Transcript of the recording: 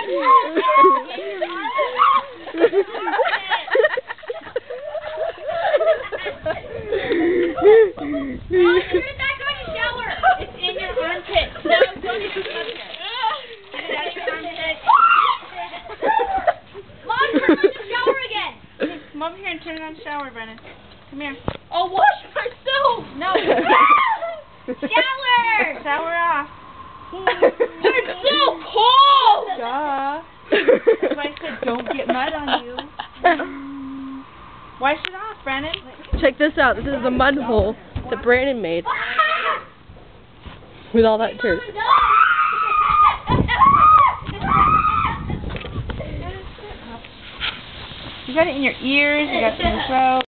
You're not going to shower. It's in your armpit. No, don't even come here. Get it out of your armpit. Mom, turn on the shower again. Come over here and turn on the shower, Brennan. Come here. I'll wash myself. No. Shower. Shower off. It's so cold. Duh. That's why I said don't get mud on you. Wash it off, Brennan. Check this out. This is the mud hole that Brandon made with all that dirt. You got it in your ears. You got it in your throat.